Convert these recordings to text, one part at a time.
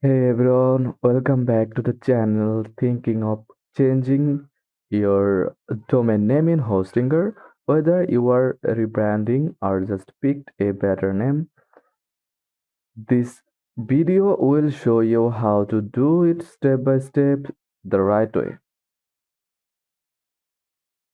Hey everyone, welcome back to the channel. Thinking of changing your domain name in Hostinger? Whether you are rebranding or just picked a better name, this video will show you how to do it step by step the right way.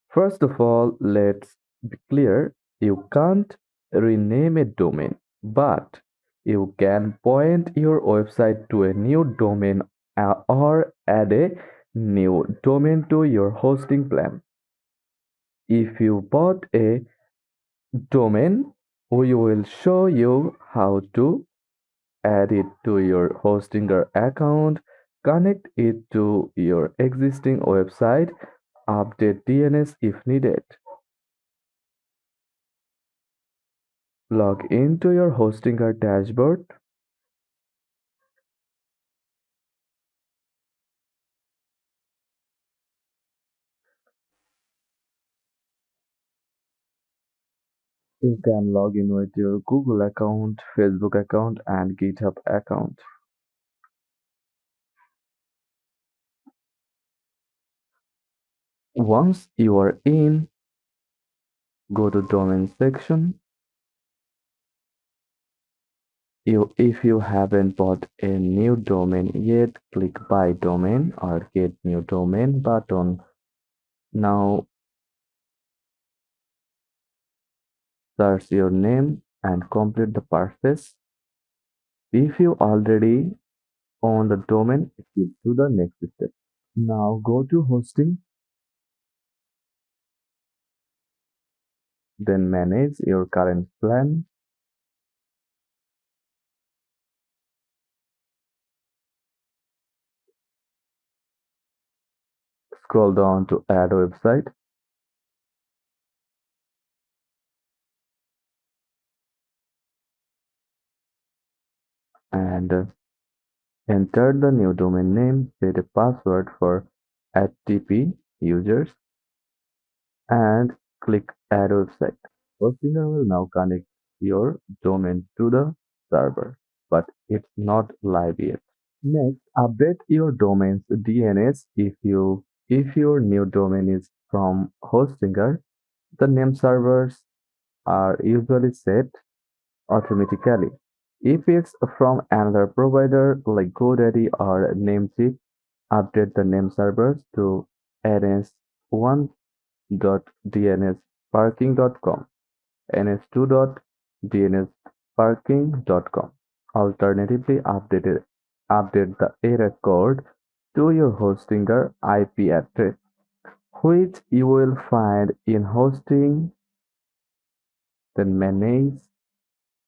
First of all, let's be clear, you can't rename a domain, but you can point your website to a new domain or add a new domain to your hosting plan. If you bought a domain, we will show you how to add it to your Hostinger account, connect it to your existing website, update DNS if needed. Log into your Hostinger dashboard. You can log in with your Google account, Facebook account, and GitHub account. Once you are in, go to domain section. If you haven't bought a new domain yet, click buy domain or get new domain button. Now search your name and complete the purchase. If you already own the domain, skip to the next step. Now go to hosting, then manage your current plan. Scroll down to add website and enter the new domain name, set a password for HTTP users and click add website. Hostinger will now connect your domain to the server, but it's not live yet. Next, update your domain's DNS. If your new domain is from Hostinger, the name servers are usually set automatically. If it's from another provider like GoDaddy or Namecheap, update the name servers to ns1.dnsparking.com, ns2.dnsparking.com. Alternatively, update the error code to your Hostinger IP address, which you will find in hosting, then manage,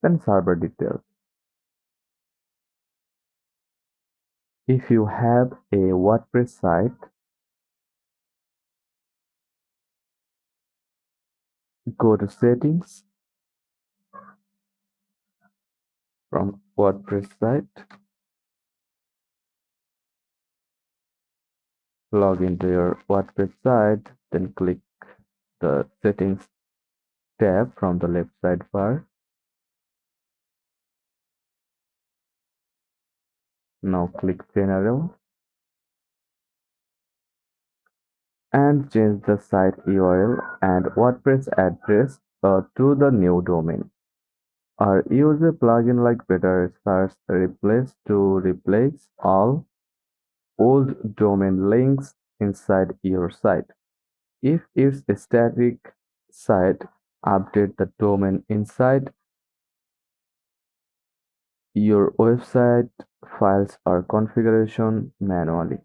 then server details. If you have a WordPress site, go to settings from WordPress site, log into your WordPress site, then click the settings tab from the left sidebar. Now click general and change the site URL and WordPress address to the new domain. Or use a plugin like Better Search Replace to replace all old domain links inside your site. If it's a static site, update the domain inside your website files or configuration manually.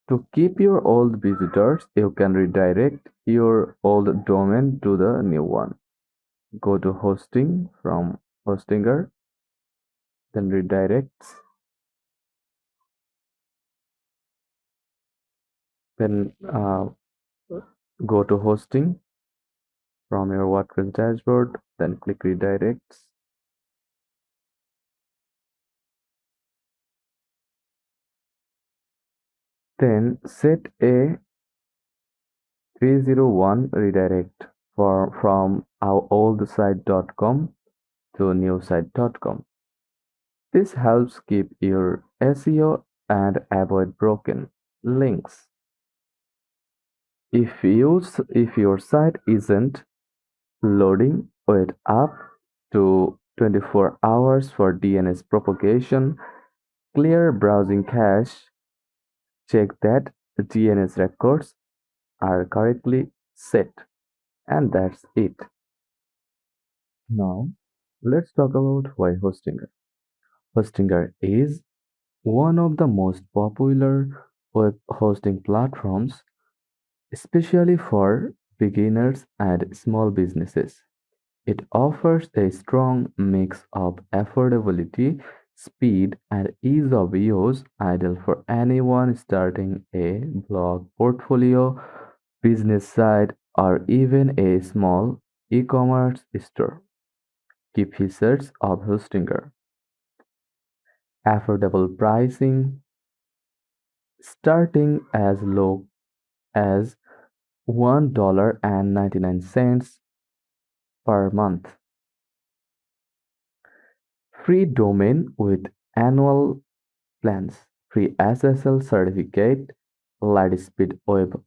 To keep your old visitors, you can redirect your old domain to the new one. Go to hosting from Hostinger, then redirects, then go to hosting from your WordPress dashboard, then click redirects. Then set a 301 redirect from our old site.com to new site.com. This helps keep your SEO and avoid broken links. If your site isn't loading, wait up to 24 hours for DNS propagation. Clear browsing cache. Check that DNS records are correctly set. And that's it. Now, let's talk about why Hostinger. Hostinger is one of the most popular web hosting platforms, especially for beginners and small businesses. It offers a strong mix of affordability, speed, and ease of use, ideal for anyone starting a blog portfolio, business site, or even a small e-commerce store. Key features of Hostinger: affordable pricing, starting as low as $1.99 per month. Free domain with annual plans, free SSL certificate, Lightspeed web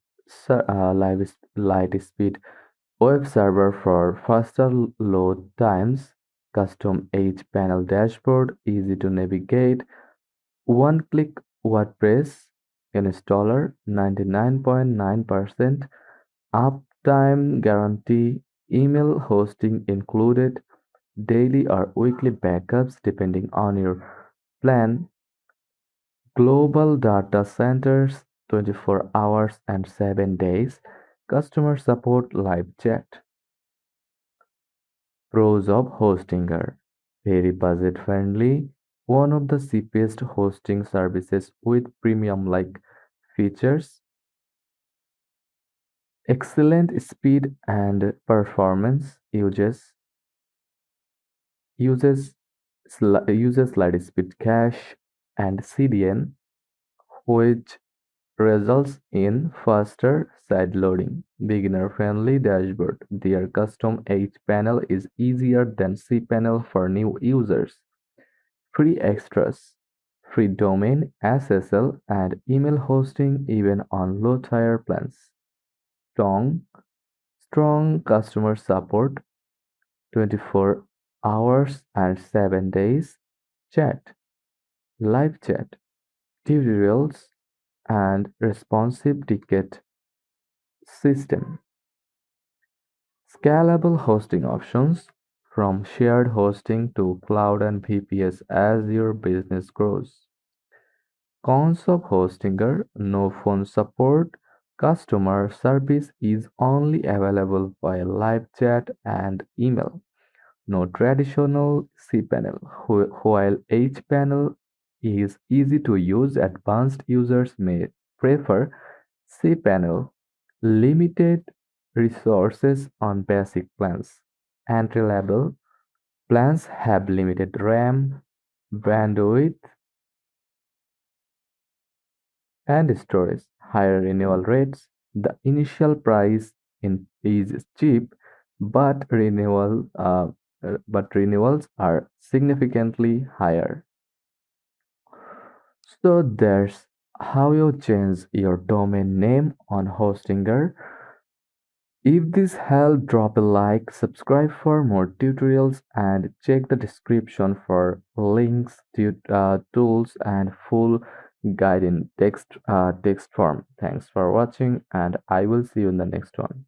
Lightspeed web server for faster load times, custom H-panel dashboard, easy to navigate, one-click WordPress installer, 99.9% uptime guarantee, email hosting included, daily or weekly backups depending on your plan, global data centers, 24 hours and 7 days, customer support live chat. Pros of Hostinger: very budget friendly, one of the cheapest hosting services with premium-like features, excellent speed and performance, uses Lightspeed Cache and CDN, which results in faster side loading. Beginner-friendly dashboard. Their custom H-panel is easier than cPanel for new users. Free extras. Free domain, SSL, and email hosting even on low-tier plans. Strong, strong customer support, 24 hours and 7 days. Chat, live chat, tutorials, and responsive ticket system. Scalable hosting options, from shared hosting to cloud and VPS as your business grows. Cons of Hostinger: no phone support, customer service is only available via live chat and email. No traditional cPanel. While hPanel is easy to use, advanced users may prefer cPanel. Limited resources on basic plans. Entry-level plans have limited RAM, bandwidth, and storage. Higher renewal rates. The initial price is cheap, but renewals are significantly higher. So that's how you change your domain name on Hostinger. If this helped, drop a like, subscribe for more tutorials, and check the description for links to tools and full guide in text form. Thanks for watching, and I will see you in the next one.